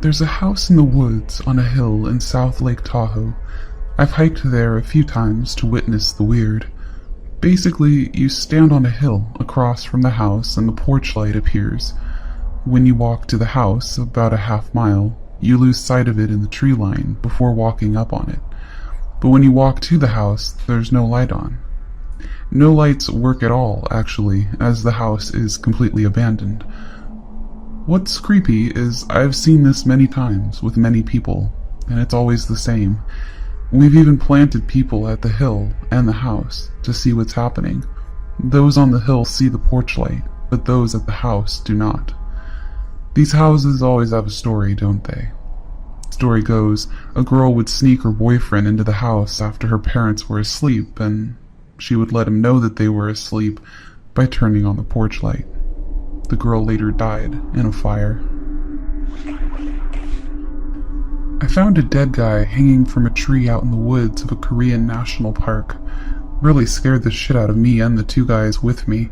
There's a house in the woods on a hill in South Lake Tahoe. I've hiked there a few times to witness the weird. Basically, you stand on a hill across from the house and the porch light appears. When you walk to the house, about a half mile, you lose sight of it in the tree line before walking up on it. But when you walk to the house, there's no light on. No lights work at all, actually, as the house is completely abandoned. What's creepy is I've seen this many times with many people, and it's always the same. We've even planted people at the hill and the house to see what's happening. Those on the hill see the porch light, but those at the house do not. These houses always have a story, don't they? Story goes, a girl would sneak her boyfriend into the house after her parents were asleep, and she would let him know that they were asleep by turning on the porch light. The girl later died in a fire. I found a dead guy hanging from a tree out in the woods of a Korean national park. Really scared the shit out of me and the two guys with me.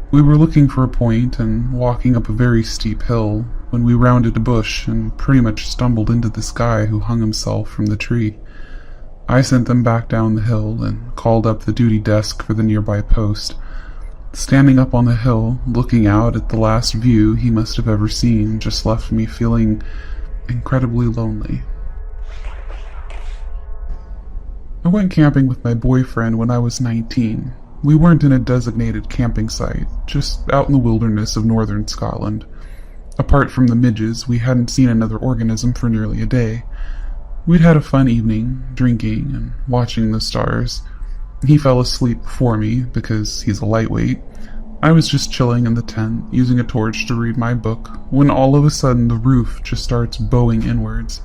We were looking for a point and walking up a very steep hill when we rounded a bush and pretty much stumbled into this guy who hung himself from the tree. I sent them back down the hill and called up the duty desk for the nearby post. Standing up on the hill, looking out at the last view he must have ever seen, just left me feeling incredibly lonely. I went camping with my boyfriend when I was 19. We weren't in a designated camping site, just out in the wilderness of northern Scotland. Apart from the midges, we hadn't seen another organism for nearly a day. We'd had a fun evening, drinking and watching the stars. He fell asleep before me because he's a lightweight. I was just chilling in the tent, using a torch to read my book, when all of a sudden the roof just starts bowing inwards.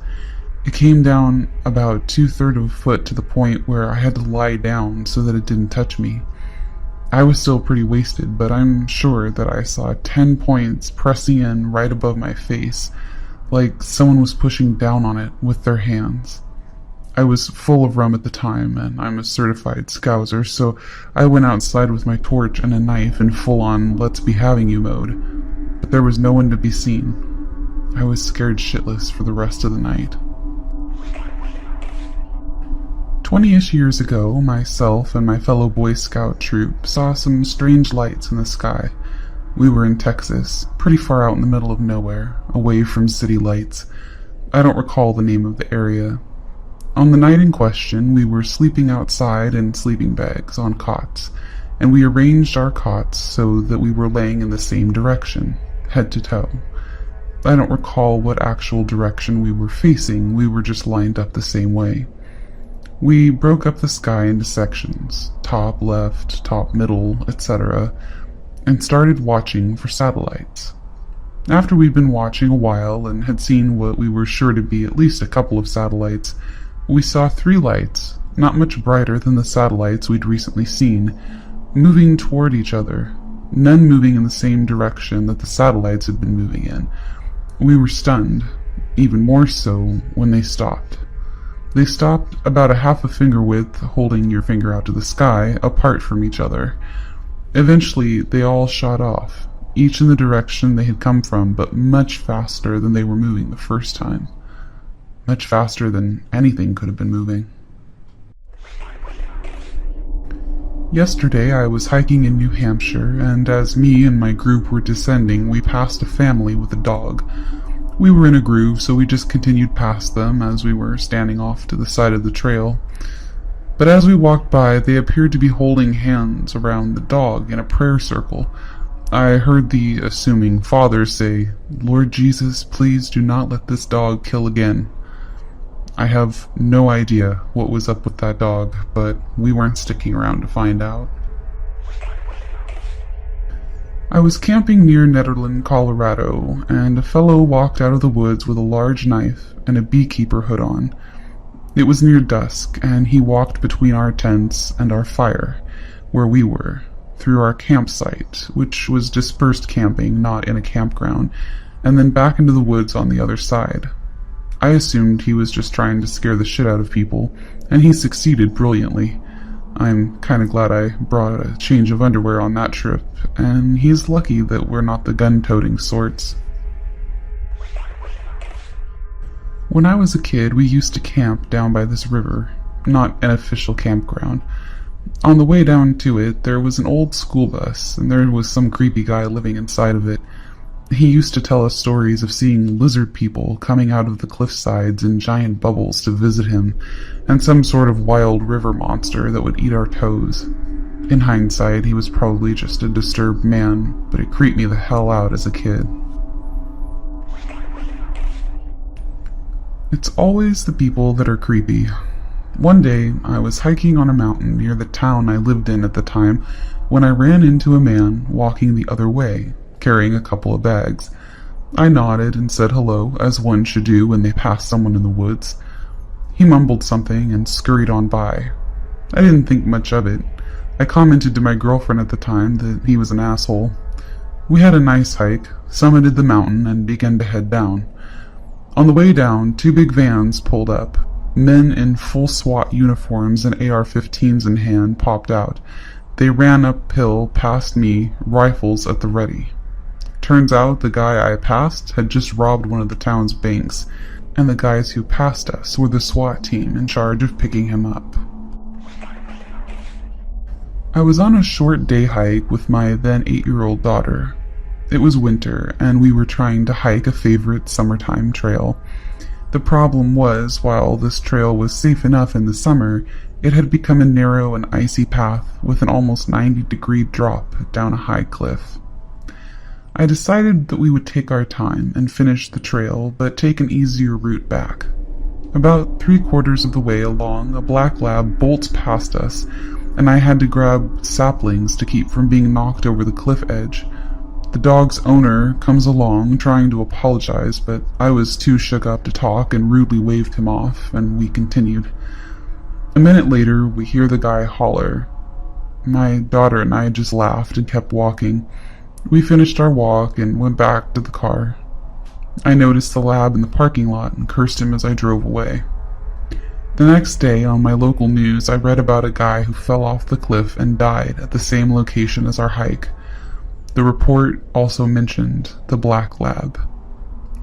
It came down about 2/3 of a foot to the point where I had to lie down so that it didn't touch me. I was still pretty wasted, but I'm sure that I saw 10 points pressing in right above my face, like someone was pushing down on it with their hands. I was full of rum at the time, and I'm a certified scouser, so I went outside with my torch and a knife in full-on let's be having you mode, but there was no one to be seen. I was scared shitless for the rest of the night. 20-ish years ago, myself and my fellow Boy Scout troop saw some strange lights in the sky. We were in Texas, pretty far out in the middle of nowhere, away from city lights. I don't recall the name of the area. On the night in question, we were sleeping outside in sleeping bags on cots, and we arranged our cots so that we were laying in the same direction, head to toe. I don't recall what actual direction we were facing, we were just lined up the same way. We broke up the sky into sections, top left, top middle, etc., and started watching for satellites. After we'd been watching a while and had seen what we were sure to be at least a couple of satellites, we saw 3 lights, not much brighter than the satellites we'd recently seen, moving toward each other, none moving in the same direction that the satellites had been moving in. We were stunned, even more so when they stopped. They stopped about a half a finger width, holding your finger out to the sky, apart from each other. Eventually, they all shot off, each in the direction they had come from, but much faster than they were moving the first time. Much faster than anything could have been moving. Yesterday I was hiking in New Hampshire, and as me and my group were descending, we passed a family with a dog. We were in a groove, so we just continued past them as we were standing off to the side of the trail. But as we walked by, they appeared to be holding hands around the dog in a prayer circle. I heard the assuming father say, "Lord Jesus, please do not let this dog kill again." I have no idea what was up with that dog, but we weren't sticking around to find out. I was camping near Nederland, Colorado, and a fellow walked out of the woods with a large knife and a beekeeper hood on. It was near dusk, and he walked between our tents and our fire, where we were, through our campsite, which was dispersed camping, not in a campground, and then back into the woods on the other side. I assumed he was just trying to scare the shit out of people, and he succeeded brilliantly. I'm kinda glad I brought a change of underwear on that trip, and he's lucky that we're not the gun-toting sorts. When I was a kid, we used to camp down by this river, not an official campground. On the way down to it, there was an old school bus, and there was some creepy guy living inside of it. He used to tell us stories of seeing lizard people coming out of the cliff sides in giant bubbles to visit him, and some sort of wild river monster that would eat our toes. In hindsight, he was probably just a disturbed man, but it creeped me the hell out as a kid. It's always the people that are creepy. One day, I was hiking on a mountain near the town I lived in at the time when I ran into a man walking the other way, carrying a couple of bags. I nodded and said hello, as one should do when they pass someone in the woods. He mumbled something and scurried on by. I didn't think much of it. I commented to my girlfriend at the time that he was an asshole. We had a nice hike, summited the mountain, and began to head down. On the way down, two big vans pulled up. Men in full SWAT uniforms and AR-15s in hand popped out. They ran uphill past me, rifles at the ready. Turns out the guy I passed had just robbed one of the town's banks, and the guys who passed us were the SWAT team in charge of picking him up. I was on a short day hike with my then 8-year-old daughter. It was winter, and we were trying to hike a favorite summertime trail. The problem was, while this trail was safe enough in the summer, it had become a narrow and icy path with an almost 90-degree drop down a high cliff. I decided that we would take our time and finish the trail, but take an easier route back. About 3/4 of the way along, a black lab bolts past us, and I had to grab saplings to keep from being knocked over the cliff edge. The dog's owner comes along trying to apologize, but I was too shook up to talk and rudely waved him off, and we continued. A minute later, we hear the guy holler. My daughter and I just laughed and kept walking. We finished our walk and went back to the car. I noticed the lab in the parking lot and cursed him as I drove away. The next day, on my local news, I read about a guy who fell off the cliff and died at the same location as our hike. The report also mentioned the black lab.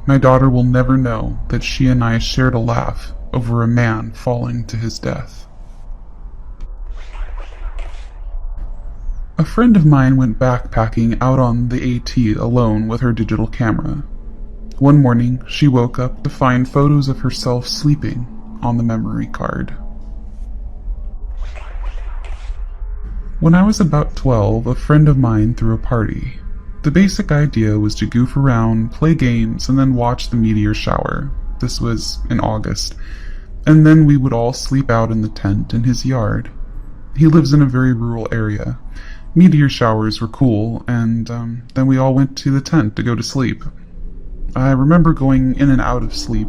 My daughter will never know that she and I shared a laugh over a man falling to his death. A friend of mine went backpacking out on the AT alone with her digital camera. One morning, she woke up to find photos of herself sleeping on the memory card. When I was about 12, a friend of mine threw a party. The basic idea was to goof around, play games, and then watch the meteor shower. This was in August. And then we would all sleep out in the tent in his yard. He lives in a very rural area. Meteor showers were cool, and then we all went to the tent to go to sleep. I remember going in and out of sleep.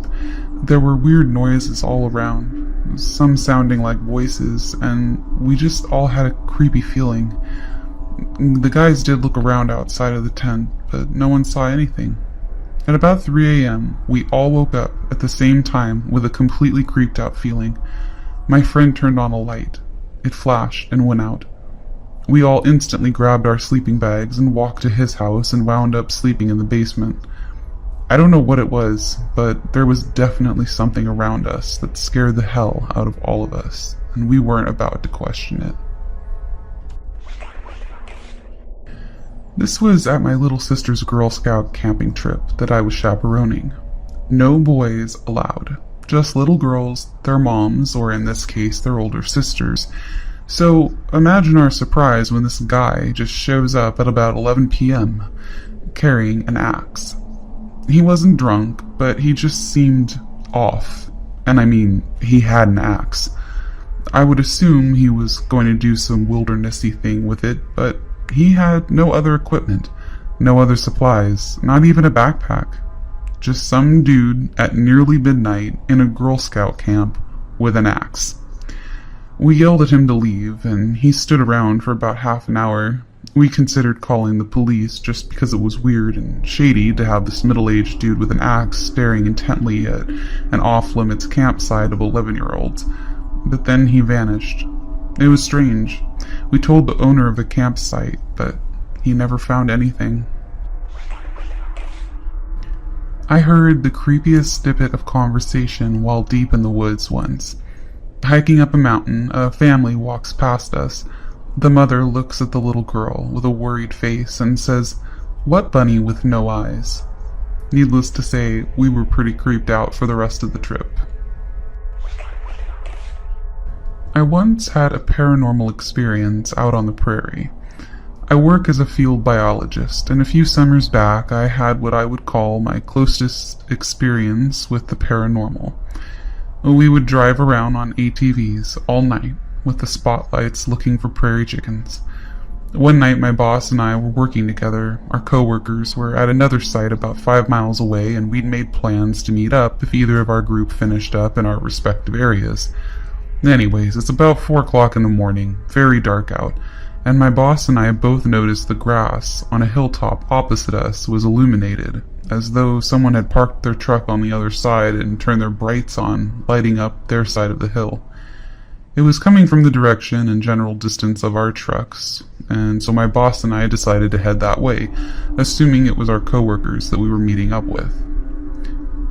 There were weird noises all around, some sounding like voices, and we just all had a creepy feeling. The guys did look around outside of the tent, but no one saw anything. At about 3 a.m., we all woke up at the same time with a completely creeped out feeling. My friend turned on a light. It flashed and went out. We all instantly grabbed our sleeping bags and walked to his house and wound up sleeping in the basement. I don't know what it was, but there was definitely something around us that scared the hell out of all of us, and we weren't about to question it. This was at my little sister's Girl Scout camping trip that I was chaperoning. No boys allowed, just little girls, their moms, or in this case, their older sisters. So imagine our surprise when this guy just shows up at about 11 p.m. carrying an axe. He wasn't drunk, but he just seemed off. And I mean, he had an axe. I would assume he was going to do some wildernessy thing with it, but he had no other equipment, no other supplies, not even a backpack. Just some dude at nearly midnight in a Girl Scout camp with an axe. We yelled at him to leave, and he stood around for about half an hour. We considered calling the police just because it was weird and shady to have this middle-aged dude with an axe staring intently at an off-limits campsite of 11-year-olds. But then he vanished. It was strange. We told the owner of the campsite, but he never found anything. I heard the creepiest snippet of conversation while deep in the woods once. Hiking up a mountain, a family walks past us. The mother looks at the little girl with a worried face and says, "What bunny with no eyes?" Needless to say, we were pretty creeped out for the rest of the trip. I once had a paranormal experience out on the prairie. I work as a field biologist, and a few summers back I had what I would call my closest experience with the paranormal. We would drive around on ATVs all night, with the spotlights looking for prairie chickens. One night my boss and I were working together. Our coworkers were at another site about 5 miles away, and we'd made plans to meet up if either of our group finished up in our respective areas. Anyways, it's about 4 o'clock in the morning, very dark out, and my boss and I both noticed the grass on a hilltop opposite us was illuminated, as though someone had parked their truck on the other side and turned their brights on, lighting up their side of the hill. It was coming from the direction and general distance of our trucks, and so my boss and I decided to head that way, assuming it was our coworkers that we were meeting up with.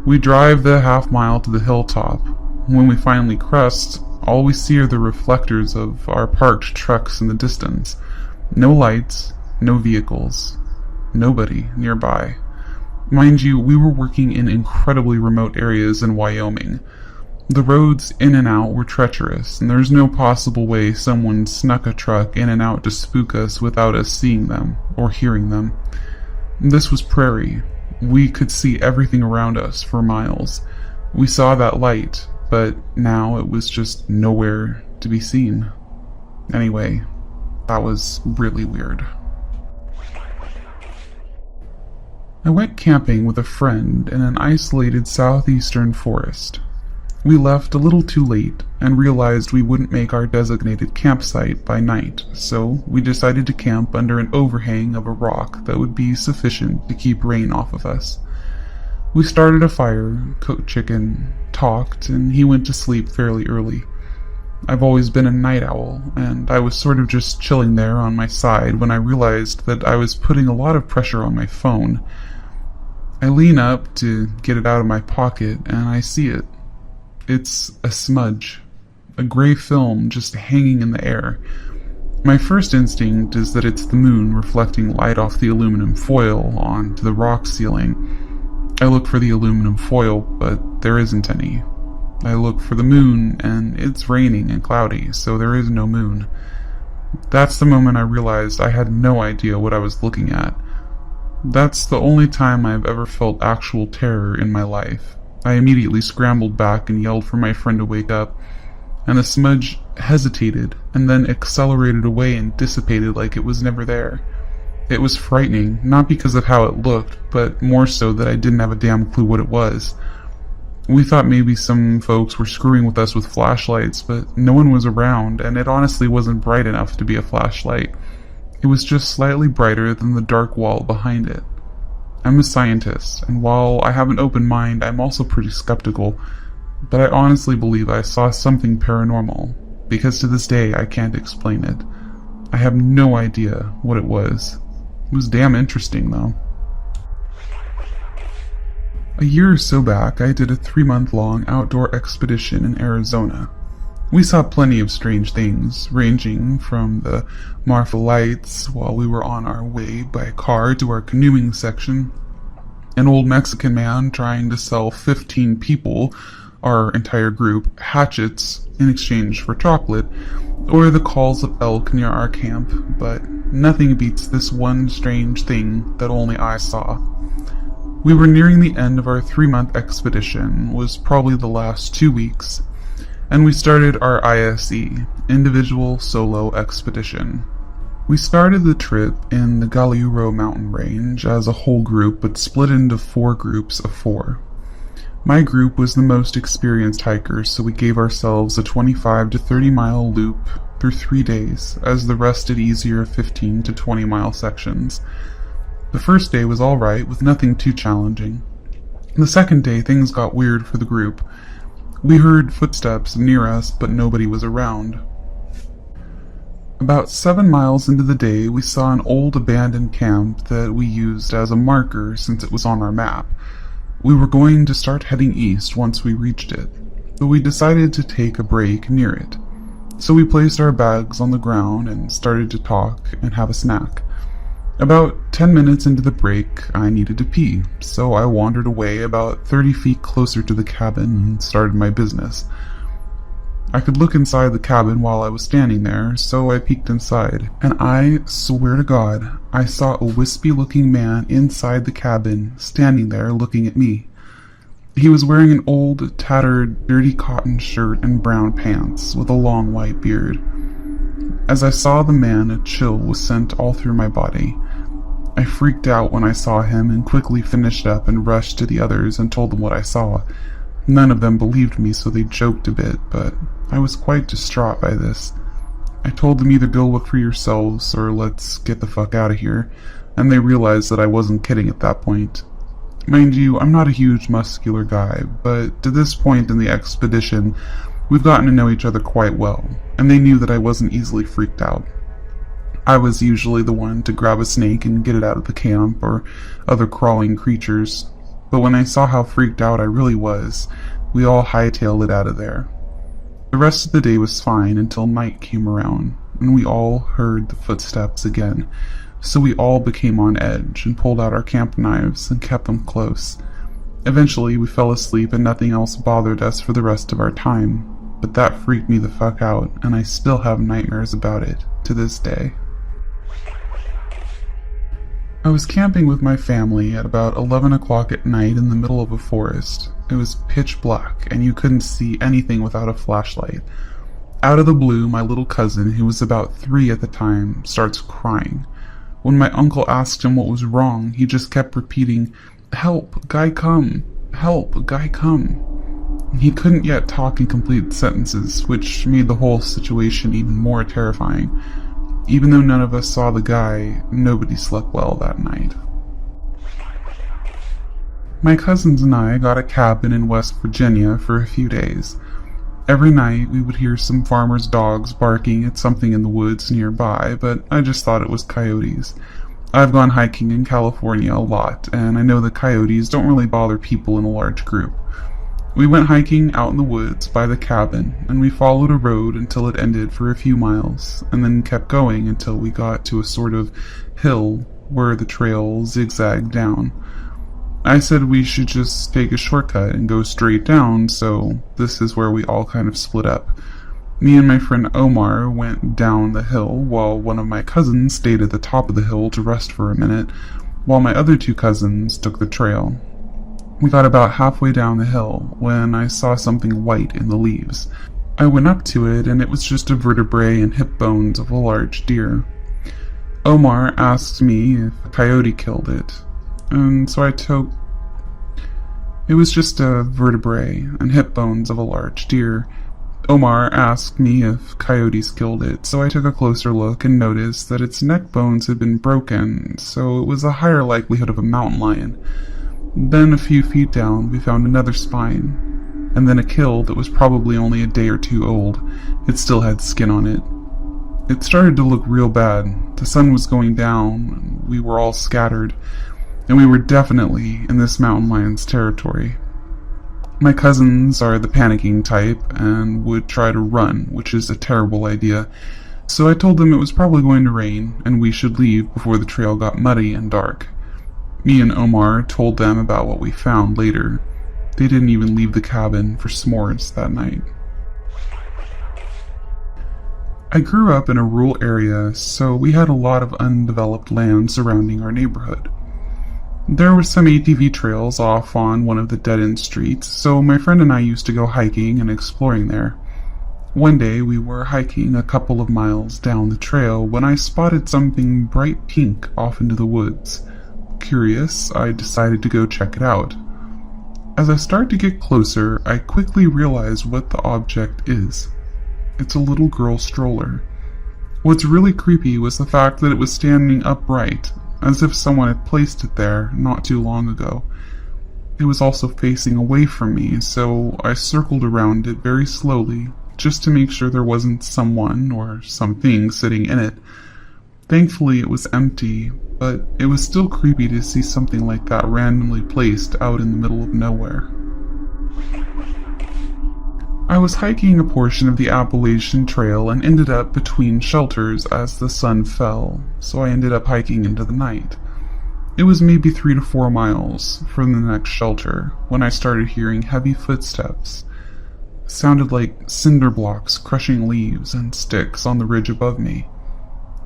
We drive the half mile to the hilltop. When we finally crest, all we see are the reflectors of our parked trucks in the distance. No lights, no vehicles, nobody nearby. Mind you, we were working in incredibly remote areas in Wyoming. The roads in and out were treacherous, and there's no possible way someone snuck a truck in and out to spook us without us seeing them or hearing them. This was prairie. We could see everything around us for miles. We saw that light, but now it was just nowhere to be seen. Anyway, that was really weird. I went camping with a friend in an isolated southeastern forest. We left a little too late and realized we wouldn't make our designated campsite by night, so we decided to camp under an overhang of a rock that would be sufficient to keep rain off of us. We started a fire, cooked chicken, talked, and he went to sleep fairly early. I've always been a night owl, and I was sort of just chilling there on my side when I realized that I was putting a lot of pressure on my phone. I lean up to get it out of my pocket, and I see it. It's a smudge, a gray film just hanging in the air. My first instinct is that it's the moon reflecting light off the aluminum foil onto the rock ceiling. I look for the aluminum foil, but there isn't any. I look for the moon, and it's raining and cloudy, so there is no moon. That's the moment I realized I had no idea what I was looking at. That's the only time I've ever felt actual terror in my life. I immediately scrambled back and yelled for my friend to wake up, and the smudge hesitated and then accelerated away and dissipated like it was never there. It was frightening, not because of how it looked, but more so that I didn't have a damn clue what it was. We thought maybe some folks were screwing with us with flashlights, but no one was around, and it honestly wasn't bright enough to be a flashlight. It was just slightly brighter than the dark wall behind it. I'm a scientist, and while I have an open mind, I'm also pretty skeptical, but I honestly believe I saw something paranormal, because to this day I can't explain it. I have no idea what it was. It was damn interesting, though. A year or so back, I did a 3-month-long outdoor expedition in Arizona. We saw plenty of strange things, ranging from the Marfa lights while we were on our way by car to our canoeing section, an old Mexican man trying to sell 15 people, our entire group, hatchets in exchange for chocolate, or the calls of elk near our camp, but nothing beats this one strange thing that only I saw. We were nearing the end of our 3-month expedition, was probably the last 2 weeks, and we started our ISE, Individual Solo Expedition. We started the trip in the Galiuro mountain range as a whole group, but split into 4 groups of 4. My group was the most experienced hiker, so we gave ourselves a 25 to 30 mile loop through 3 days, as the rest did easier 15 to 20 mile sections. The first day was alright, with nothing too challenging. The second day, things got weird for the group. We heard footsteps near us, but nobody was around. About 7 miles into the day, we saw an old abandoned camp that we used as a marker since it was on our map. We were going to start heading east once we reached it, but we decided to take a break near it. So we placed our bags on the ground and started to talk and have a snack. About 10 minutes into the break, I needed to pee, so I wandered away about 30 feet closer to the cabin and started my business. I could look inside the cabin while I was standing there, so I peeked inside, and I swear to God, I saw a wispy-looking man inside the cabin, standing there looking at me. He was wearing an old, tattered, dirty cotton shirt and brown pants, with a long white beard. As I saw the man, a chill was sent all through my body. I freaked out when I saw him and quickly finished up and rushed to the others and told them what I saw. None of them believed me, so they joked a bit, but I was quite distraught by this. I told them either go look for yourselves or let's get the fuck out of here, and they realized that I wasn't kidding at that point. Mind you, I'm not a huge muscular guy, but to this point in the expedition, we've gotten to know each other quite well, and they knew that I wasn't easily freaked out. I was usually the one to grab a snake and get it out of the camp, or other crawling creatures, but when I saw how freaked out I really was, we all hightailed it out of there. The rest of the day was fine until night came around, and we all heard the footsteps again, so we all became on edge and pulled out our camp knives and kept them close. Eventually we fell asleep and nothing else bothered us for the rest of our time, but that freaked me the fuck out, and I still have nightmares about it to this day. I was camping with my family at about 11 o'clock at night in the middle of a forest. It was pitch black, and you couldn't see anything without a flashlight. Out of the blue, my little cousin, who was about 3 at the time, starts crying. When my uncle asked him what was wrong, he just kept repeating, "Help, guy come! Help, guy come!" He couldn't yet talk in complete sentences, which made the whole situation even more terrifying. Even though none of us saw the guy, nobody slept well that night. My cousins and I got a cabin in West Virginia for a few days. Every night we would hear some farmers' dogs barking at something in the woods nearby, but I just thought it was coyotes. I've gone hiking in California a lot, and I know that coyotes don't really bother people in a large group. We went hiking out in the woods by the cabin, and we followed a road until it ended for a few miles, and then kept going until we got to a sort of hill where the trail zigzagged down. I said we should just take a shortcut and go straight down, so this is where we all kind of split up. Me and my friend Omar went down the hill, while one of my cousins stayed at the top of the hill to rest for a minute, while my other 2 cousins took the trail. We got about halfway down the hill when I saw something white in the leaves. I went up to it, and it was just a vertebrae and hip bones of a large deer. Omar asked me if a coyote killed it, and so I took... It was just a vertebrae and hip bones of a large deer. Omar asked me if coyotes killed it, so I took a closer look and noticed that its neck bones had been broken, so it was a higher likelihood of a mountain lion. Then a few feet down we found another spine, and then a kill that was probably only a day or 2 old. It still had skin on it. It started to look real bad. The sun was going down, we were all scattered, and we were definitely in this mountain lion's territory. My cousins are the panicking type and would try to run, which is a terrible idea, so I told them it was probably going to rain and we should leave before the trail got muddy and dark. Me and Omar told them about what we found later. They didn't even leave the cabin for s'mores that night. I grew up in a rural area, so we had a lot of undeveloped land surrounding our neighborhood. There were some ATV trails off on one of the dead-end streets, so my friend and I used to go hiking and exploring there. One day we were hiking a couple of miles down the trail when I spotted something bright pink off into the woods. Curious, I decided to go check it out. As I start to get closer, I quickly realize what the object is. It's a little girl stroller. What's really creepy was the fact that it was standing upright, as if someone had placed it there not too long ago. It was also facing away from me, so I circled around it very slowly, just to make sure there wasn't someone or something sitting in it. Thankfully, it was empty, but it was still creepy to see something like that randomly placed out in the middle of nowhere. I was hiking a portion of the Appalachian Trail and ended up between shelters as the sun fell, so I ended up hiking into the night. It was maybe 3 to 4 miles from the next shelter when I started hearing heavy footsteps. It sounded like cinder blocks crushing leaves and sticks on the ridge above me.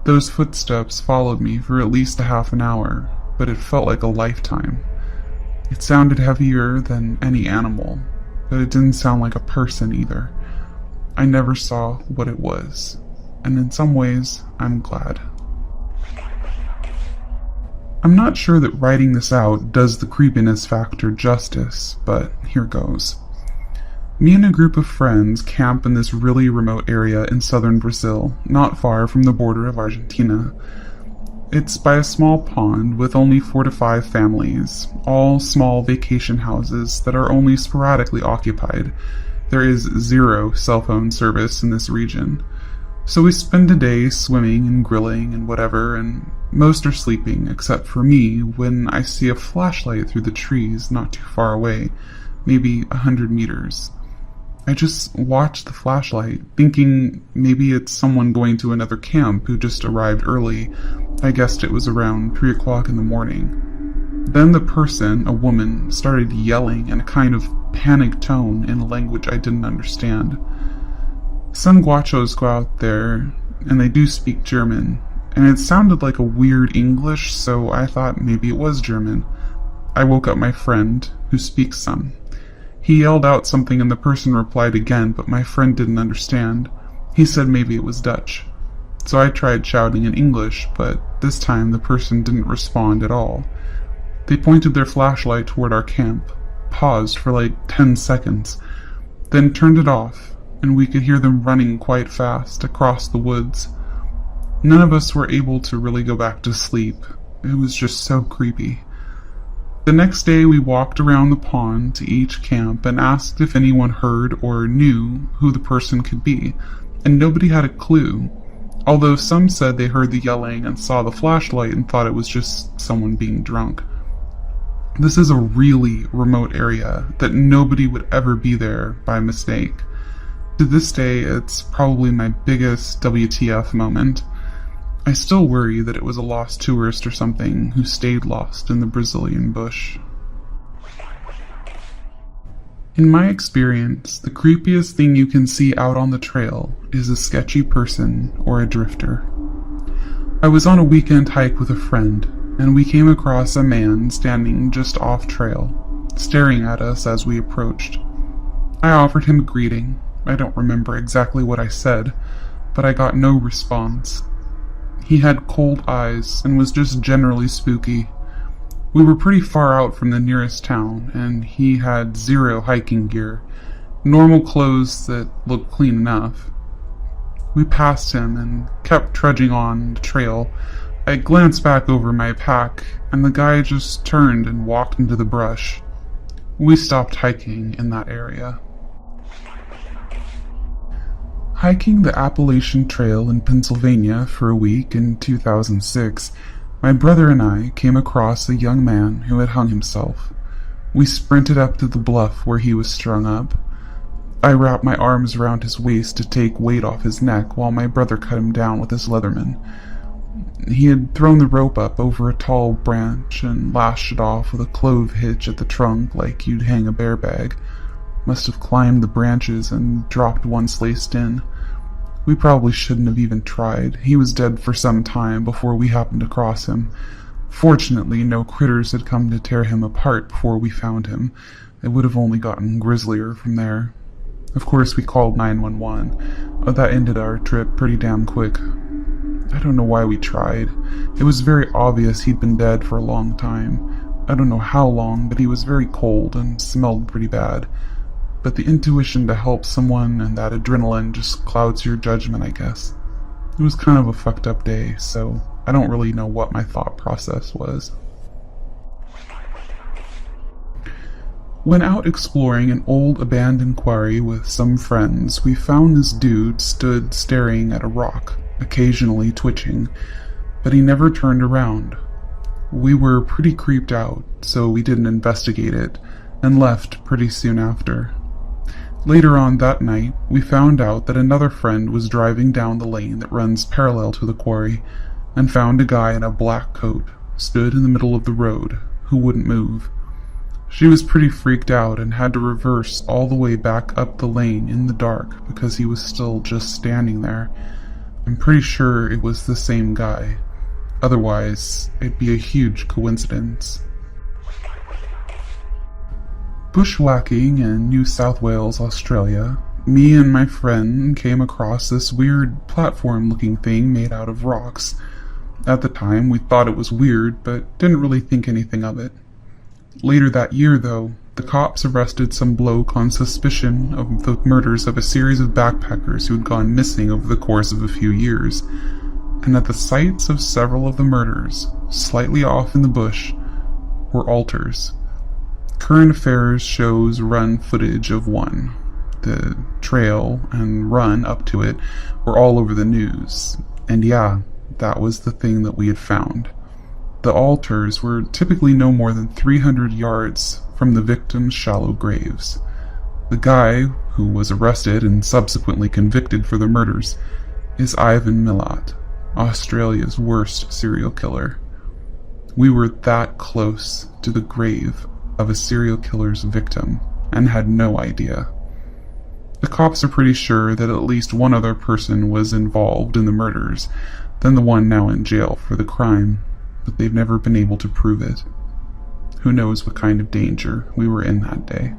Those footsteps followed me for at least a half an hour, but it felt like a lifetime. It sounded heavier than any animal, but it didn't sound like a person either. I never saw what it was, and in some ways, I'm glad. I'm not sure that writing this out does the creepiness factor justice, but here goes. Me and a group of friends camp in this really remote area in southern Brazil, not far from the border of Argentina. It's by a small pond with only 4 to 5 families, all small vacation houses that are only sporadically occupied. There is 0 cell phone service in this region. So we spend a day swimming and grilling and whatever, and most are sleeping except for me when I see a flashlight through the trees not too far away, maybe 100 meters. I just watch the flashlight, thinking maybe it's someone going to another camp who just arrived early. I guessed it was around 3 o'clock in the morning. Then the person, a woman, started yelling in a kind of panic tone in a language I didn't understand. Some guachos go out there, and they do speak German, and it sounded like a weird English, so I thought maybe it was German. I woke up my friend, who speaks some. He yelled out something and the person replied again, but my friend didn't understand. He said maybe it was Dutch. So I tried shouting in English, but this time the person didn't respond at all. They pointed their flashlight toward our camp, paused for like 10 seconds, then turned it off, and we could hear them running quite fast across the woods. None of us were able to really go back to sleep. It was just so creepy. The next day we walked around the pond to each camp and asked if anyone heard or knew who the person could be, and nobody had a clue, although some said they heard the yelling and saw the flashlight and thought it was just someone being drunk. This is a really remote area that nobody would ever be there by mistake. To this day, it's probably my biggest WTF moment. I still worry that it was a lost tourist or something who stayed lost in the Brazilian bush. In my experience, the creepiest thing you can see out on the trail is a sketchy person or a drifter. I was on a weekend hike with a friend, and we came across a man standing just off trail, staring at us as we approached. I offered him a greeting. I don't remember exactly what I said, but I got no response. He had cold eyes and was just generally spooky. We were pretty far out from the nearest town, and he had 0 hiking gear, normal clothes that looked clean enough. We passed him and kept trudging on the trail. I glanced back over my pack, and the guy just turned and walked into the brush. We stopped hiking in that area. Hiking the Appalachian Trail in Pennsylvania for a week in 2006, my brother and I came across a young man who had hung himself. We sprinted up to the bluff where he was strung up. I wrapped my arms around his waist to take weight off his neck while my brother cut him down with his Leatherman. He had thrown the rope up over a tall branch and lashed it off with a clove hitch at the trunk like you'd hang a bear bag. Must have climbed the branches and dropped once laced in. We probably shouldn't have even tried. He was dead for some time before we happened across him. Fortunately, no critters had come to tear him apart before we found him. It would have only gotten grislier from there. Of course, we called 911. That ended our trip pretty damn quick. I don't know why we tried. It was very obvious he'd been dead for a long time. I don't know how long, but he was very cold and smelled pretty bad. But the intuition to help someone and that adrenaline just clouds your judgment, I guess. It was kind of a fucked up day, so I don't really know what my thought process was. When out exploring an old abandoned quarry with some friends, we found this dude stood staring at a rock, occasionally twitching. but he never turned around. We were pretty creeped out, so we didn't investigate it, and left pretty soon after. Later on that night, we found out that another friend was driving down the lane that runs parallel to the quarry, and found a guy in a black coat, stood in the middle of the road, who wouldn't move. She was pretty freaked out and had to reverse all the way back up the lane in the dark because he was still just standing there. I'm pretty sure it was the same guy. Otherwise, it'd be a huge coincidence. Bushwhacking in New South Wales, Australia, me and my friend came across this weird platform-looking thing made out of rocks. At the time, we thought it was weird, but didn't really think anything of it. Later that year, though, the cops arrested some bloke on suspicion of the murders of a series of backpackers who had gone missing over the course of a few years. And at the sites of several of the murders, slightly off in the bush, were altars. Current Affairs shows run footage of one. The trail and run up to it were all over the news. And yeah, that was the thing that we had found. The altars were typically no more than 300 yards from the victims' shallow graves. The guy, who was arrested and subsequently convicted for the murders, is Ivan Milat, Australia's worst serial killer. We were that close to the grave of a serial killer's victim and had no idea. The cops are pretty sure that at least one other person was involved in the murders than the one now in jail for the crime, but they've never been able to prove it. Who knows what kind of danger we were in that day.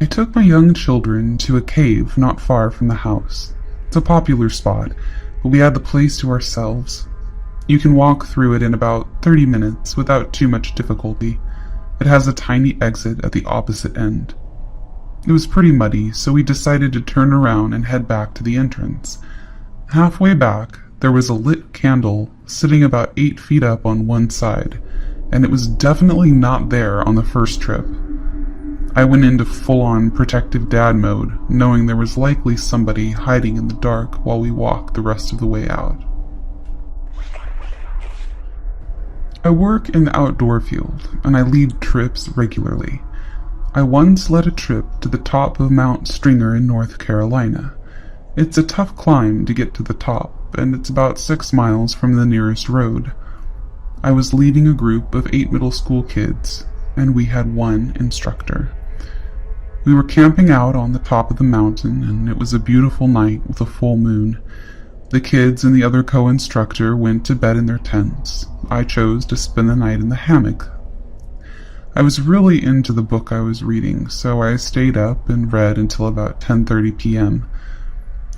I took my young children to a cave not far from the house. It's a popular spot, but we had the place to ourselves. You can walk through it in about 30 minutes without too much difficulty. It has a tiny exit at the opposite end. It was pretty muddy, so we decided to turn around and head back to the entrance. Halfway back, there was a lit candle sitting about 8 feet up on one side, and it was definitely not there on the first trip. I went into full-on protective dad mode, knowing there was likely somebody hiding in the dark while we walked the rest of the way out. I work in the outdoor field, and I lead trips regularly. I once led a trip to the top of Mount Stringer in North Carolina. It's a tough climb to get to the top, and it's about 6 miles from the nearest road. I was leading a group of 8 middle school kids, and we had one instructor. We were camping out on the top of the mountain, and it was a beautiful night with a full moon. The kids and the other co-instructor went to bed in their tents. I chose to spend the night in the hammock. I was really into the book I was reading, so I stayed up and read until about 10:30 p.m.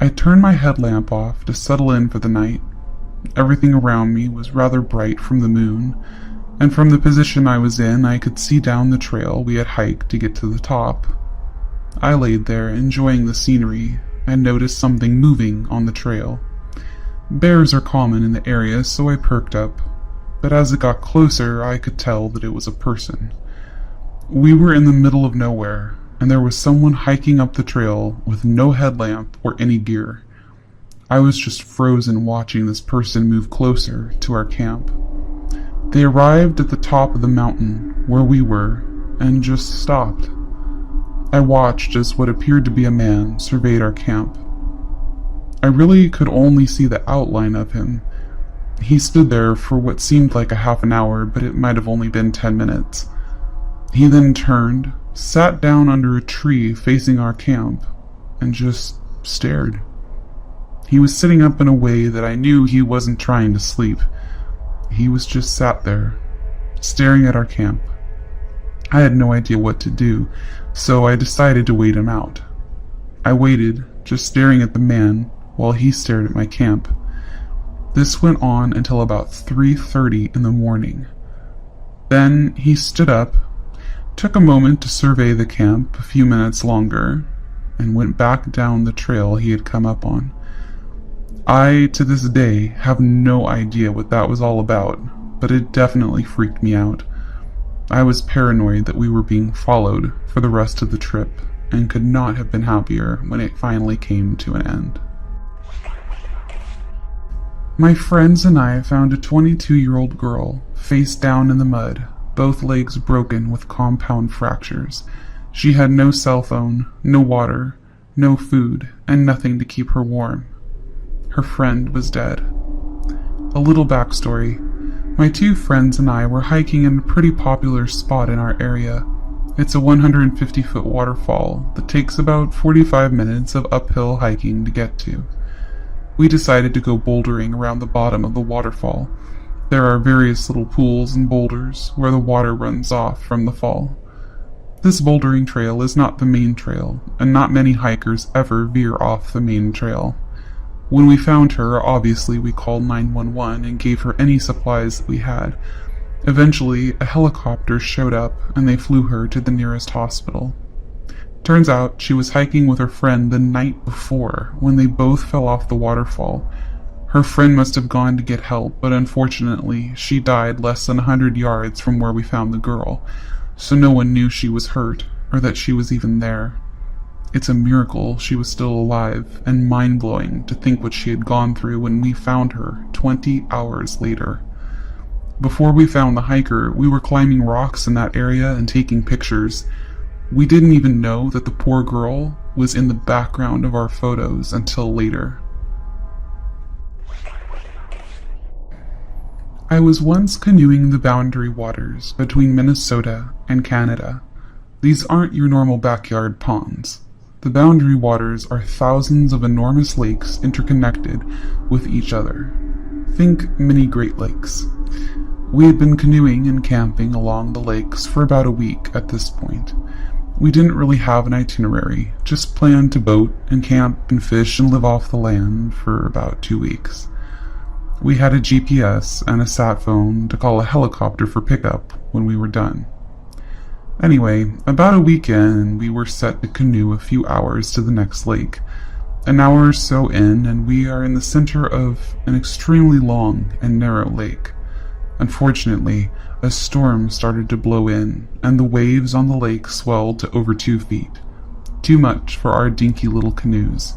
I turned my headlamp off to settle in for the night. Everything around me was rather bright from the moon, and from the position I was in, I could see down the trail we had hiked to get to the top. I laid there, enjoying the scenery, and noticed something moving on the trail. Bears are common in the area, so I perked up, but as it got closer, I could tell that it was a person. We were in the middle of nowhere, and there was someone hiking up the trail with no headlamp or any gear. I was just frozen watching this person move closer to our camp. They arrived at the top of the mountain where we were and just stopped. I watched as what appeared to be a man surveyed our camp. I really could only see the outline of him. He stood there for what seemed like a half an hour, but it might have only been 10 minutes. He then turned, sat down under a tree facing our camp, and just stared. He was sitting up in a way that I knew he wasn't trying to sleep. He was just sat there, staring at our camp. I had no idea what to do, so I decided to wait him out. I waited, just staring at the man, while he stared at my camp. This went on until about 3:30 in the morning. Then he stood up, took a moment to survey the camp a few minutes longer, and went back down the trail he had come up on. I, to this day, have no idea what that was all about, but it definitely freaked me out. I was paranoid that we were being followed for the rest of the trip, and could not have been happier when it finally came to an end. My friends and I found a 22-year-old girl, face down in the mud, both legs broken with compound fractures. She had no cell phone, no water, no food, and nothing to keep her warm. Her friend was dead. A little backstory. My two friends and I were hiking in a pretty popular spot in our area. It's a 150-foot waterfall that takes about 45 minutes of uphill hiking to get to. We decided to go bouldering around the bottom of the waterfall. There are various little pools and boulders where the water runs off from the fall. This bouldering trail is not the main trail, and not many hikers ever veer off the main trail. When we found her, obviously we called 911 and gave her any supplies that we had. Eventually, a helicopter showed up and they flew her to the nearest hospital. Turns out she was hiking with her friend the night before when they both fell off the waterfall. Her friend must have gone to get help, but unfortunately she died less than 100 yards from where we found the girl, so no one knew she was hurt or that she was even there. It's a miracle she was still alive, and mind-blowing to think what she had gone through when we found her 20 hours later. Before we found the hiker, we were climbing rocks in that area and taking pictures. We didn't even know that the poor girl was in the background of our photos until later. I was once canoeing the boundary waters between Minnesota and Canada. These aren't your normal backyard ponds. The boundary waters are thousands of enormous lakes interconnected with each other. Think mini Great Lakes. We had been canoeing and camping along the lakes for about a week at this point. We didn't really have an itinerary, just planned to boat and camp and fish and live off the land for about 2 weeks. We had a GPS and a sat phone to call a helicopter for pickup when we were done. Anyway, about a week in, we were set to canoe a few hours to the next lake. An hour or so in, and we are in the center of an extremely long and narrow lake. Unfortunately, a storm started to blow in, and the waves on the lake swelled to over 2 feet. Too much for our dinky little canoes.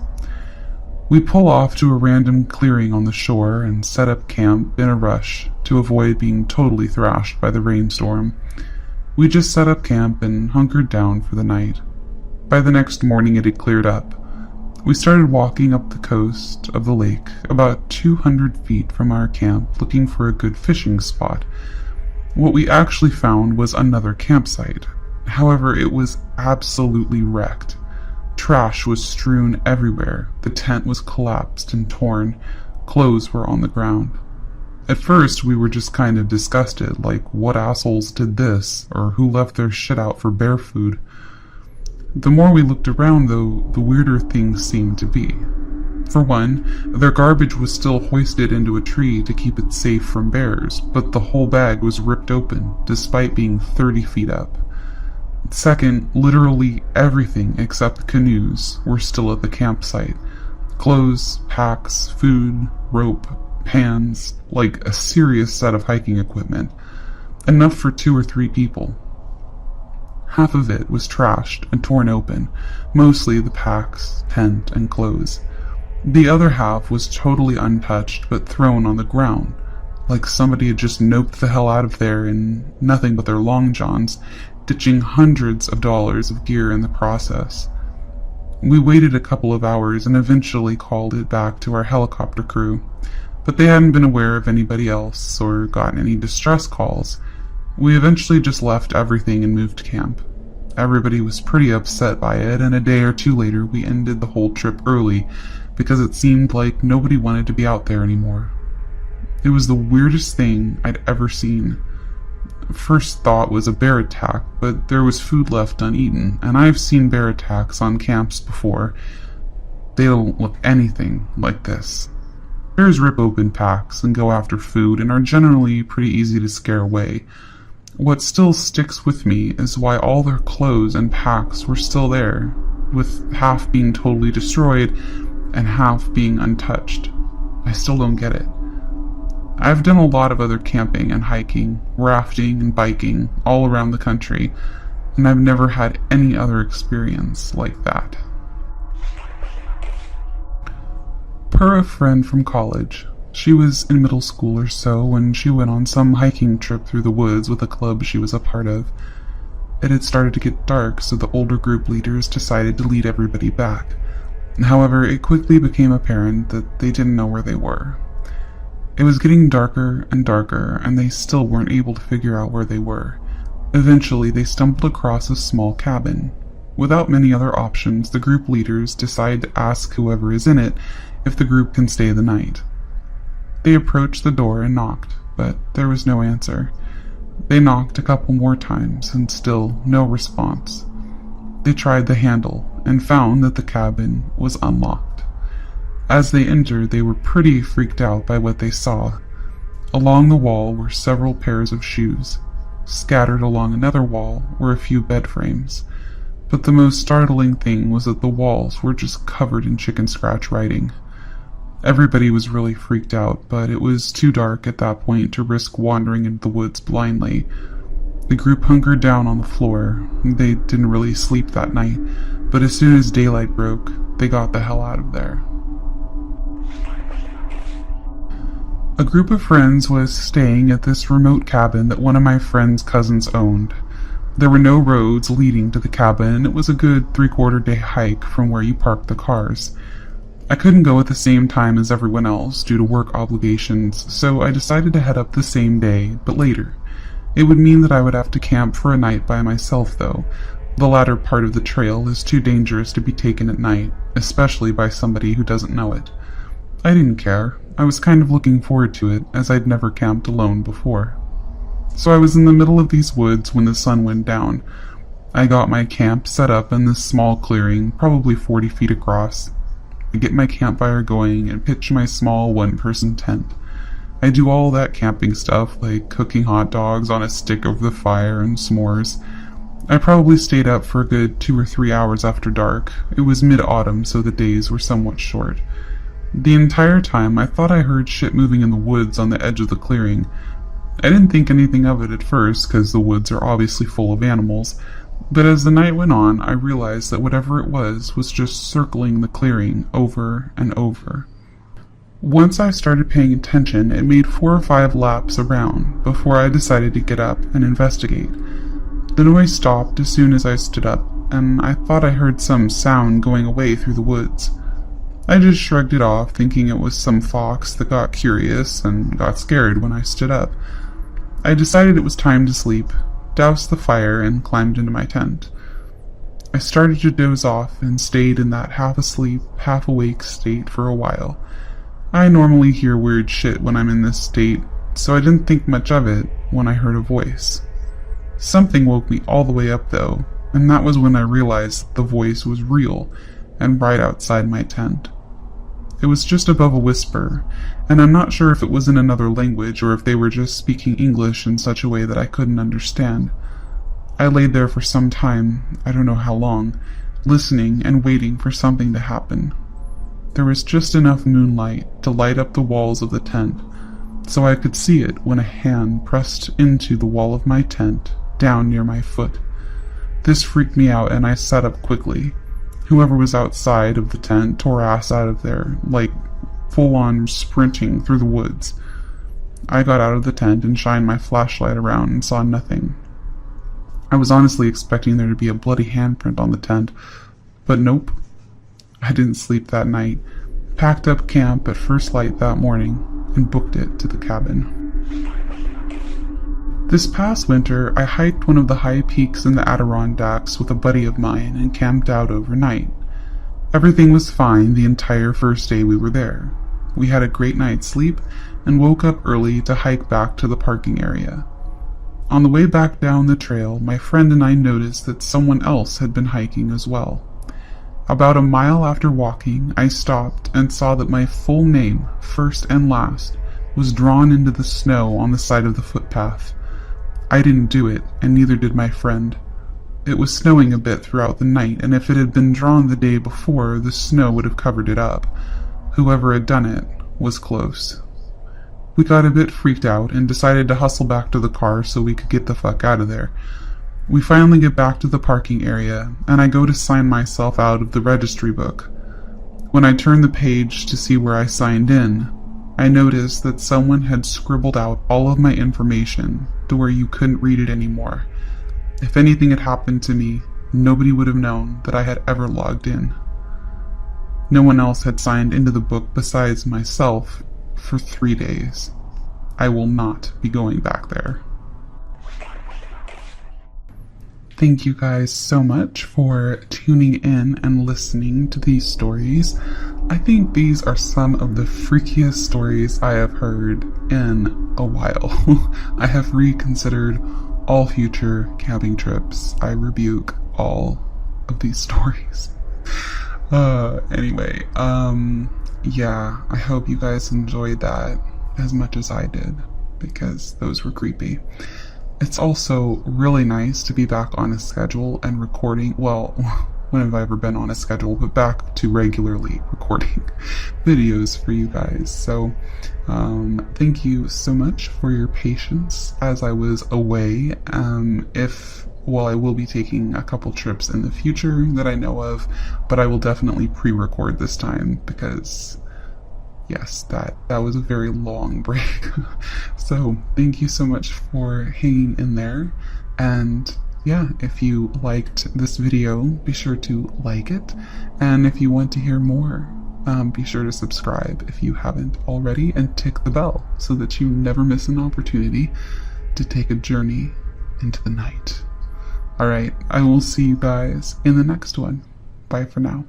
We pull off to a random clearing on the shore and set up camp in a rush to avoid being totally thrashed by the rainstorm. We just set up camp and hunkered down for the night. By the next morning it had cleared up. We started walking up the coast of the lake about 200 feet from our camp looking for a good fishing spot. What we actually found was another campsite. However, it was absolutely wrecked. Trash was strewn everywhere. The tent was collapsed and torn. Clothes were on the ground. At first, we were just kind of disgusted, like what assholes did this, or who left their shit out for bear food. The more we looked around, though, the weirder things seemed to be. For one, their garbage was still hoisted into a tree to keep it safe from bears, but the whole bag was ripped open, despite being 30 feet up. Second, literally everything except canoes were still at the campsite. Clothes, packs, food, rope, pans, like a serious set of hiking equipment. Enough for 2 or 3 people. Half of it was trashed and torn open, mostly the packs, tent, and clothes. The other half was totally untouched but thrown on the ground, like somebody had just noped the hell out of there in nothing but their long johns, ditching hundreds of dollars of gear in the process. We waited a couple of hours and eventually called it back to our helicopter crew, but they hadn't been aware of anybody else or gotten any distress calls. We eventually just left everything and moved camp. Everybody was pretty upset by it, and a day or two later we ended the whole trip early because it seemed like nobody wanted to be out there anymore. It was the weirdest thing I'd ever seen. First thought was a bear attack, but there was food left uneaten, and I've seen bear attacks on camps before. They don't look anything like this. Bears rip open packs and go after food and are generally pretty easy to scare away. What still sticks with me is why all their clothes and packs were still there, with half being totally destroyed and half being untouched. I still don't get it. I've done a lot of other camping and hiking, rafting and biking all around the country, and I've never had any other experience like that. Per a friend from college, She was in middle school or so when she went on some hiking trip through the woods with a club she was a part of. It had started to get dark, so the older group leaders decided to lead everybody back. However, it quickly became apparent that they didn't know where they were. It was getting darker and darker, and they still weren't able to figure out where they were. Eventually, they stumbled across a small cabin. Without many other options, the group leaders decide to ask whoever is in it if the group can stay the night. They approached the door and knocked, but there was no answer. They knocked a couple more times, and still no response. They tried the handle, and found that the cabin was unlocked. As they entered, they were pretty freaked out by what they saw. Along the wall were several pairs of shoes. Scattered along another wall were a few bed frames. But the most startling thing was that the walls were just covered in chicken scratch writing. Everybody was really freaked out, but it was too dark at that point to risk wandering into the woods blindly. The group hunkered down on the floor. They didn't really sleep that night, but as soon as daylight broke, they got the hell out of there. A group of friends was staying at this remote cabin that one of my friend's cousins owned. There were no roads leading to the cabin, and it was a good 3/4 day hike from where you parked the cars. I couldn't go at the same time as everyone else due to work obligations, so I decided to head up the same day, but later. It would mean that I would have to camp for a night by myself, though. The latter part of the trail is too dangerous to be taken at night, especially by somebody who doesn't know it. I didn't care. I was kind of looking forward to it, as I'd never camped alone before. So I was in the middle of these woods when the sun went down. I got my camp set up in this small clearing, probably 40 feet across. I get my campfire going and pitch my small one-person tent. I do all that camping stuff, like cooking hot dogs on a stick over the fire and s'mores. I probably stayed up for a good 2 or 3 hours after dark. It was mid-autumn, so the days were somewhat short. The entire time, I thought I heard shit moving in the woods on the edge of the clearing. I didn't think anything of it at first, because the woods are obviously full of animals, but as the night went on, I realized that whatever it was just circling the clearing over and over. Once I started paying attention, it made 4 or 5 laps around before I decided to get up and investigate. The noise stopped as soon as I stood up, and I thought I heard some sound going away through the woods. I just shrugged it off, thinking it was some fox that got curious and got scared when I stood up. I decided it was time to sleep, doused the fire, and climbed into my tent. I started to doze off and stayed in that half-asleep, half-awake state for a while. I normally hear weird shit when I'm in this state, so I didn't think much of it when I heard a voice. Something woke me all the way up though, and that was when I realized that the voice was real and right outside my tent. It was just above a whisper, and I'm not sure if it was in another language or if they were just speaking English in such a way that I couldn't understand. I laid there for some time, I don't know how long, listening and waiting for something to happen. There was just enough moonlight to light up the walls of the tent, so I could see it when a hand pressed into the wall of my tent, down near my foot. This freaked me out, and I sat up quickly. Whoever was outside of the tent tore ass out of there, like full-on sprinting through the woods. I got out of the tent and shined my flashlight around and saw nothing. I was honestly expecting there to be a bloody handprint on the tent, but nope. I didn't sleep that night, packed up camp at first light that morning, and booked it to the cabin. This past winter, I hiked one of the high peaks in the Adirondacks with a buddy of mine and camped out overnight. Everything was fine the entire first day we were there. We had a great night's sleep and woke up early to hike back to the parking area. On the way back down the trail, my friend and I noticed that someone else had been hiking as well. About a mile after walking, I stopped and saw that my full name, first and last, was drawn into the snow on the side of the footpath. I didn't do it, and neither did my friend. It was snowing a bit throughout the night, and if it had been drawn the day before, the snow would have covered it up. Whoever had done it was close. We got a bit freaked out and decided to hustle back to the car so we could get the fuck out of there. We finally get back to the parking area, and I go to sign myself out of the registry book. When I turn the page to see where I signed in, I noticed that someone had scribbled out all of my information to where you couldn't read it anymore. If anything had happened to me, nobody would have known that I had ever logged in. No one else had signed into the book besides myself for 3 days. I will not be going back there. Thank you guys so much for tuning in and listening to these stories. I think these are some of the freakiest stories I have heard in a while. I have reconsidered all future camping trips. I rebuke all of these stories. Anyway, yeah, I hope you guys enjoyed that as much as I did, because those were creepy. It's also really nice to be back on a schedule and recording. Well, when have I ever been on a schedule, but back to regularly recording videos for you guys. So, thank you so much for your patience as I was away. I will be taking a couple trips in the future that I know of, but I will definitely pre-record this time because, yes, that was a very long break. So thank you so much for hanging in there. And yeah, if you liked this video, be sure to like it. And if you want to hear more, be sure to subscribe if you haven't already, and tick the bell so that you never miss an opportunity to take a journey into the night. Alright, I will see you guys in the next one. Bye for now.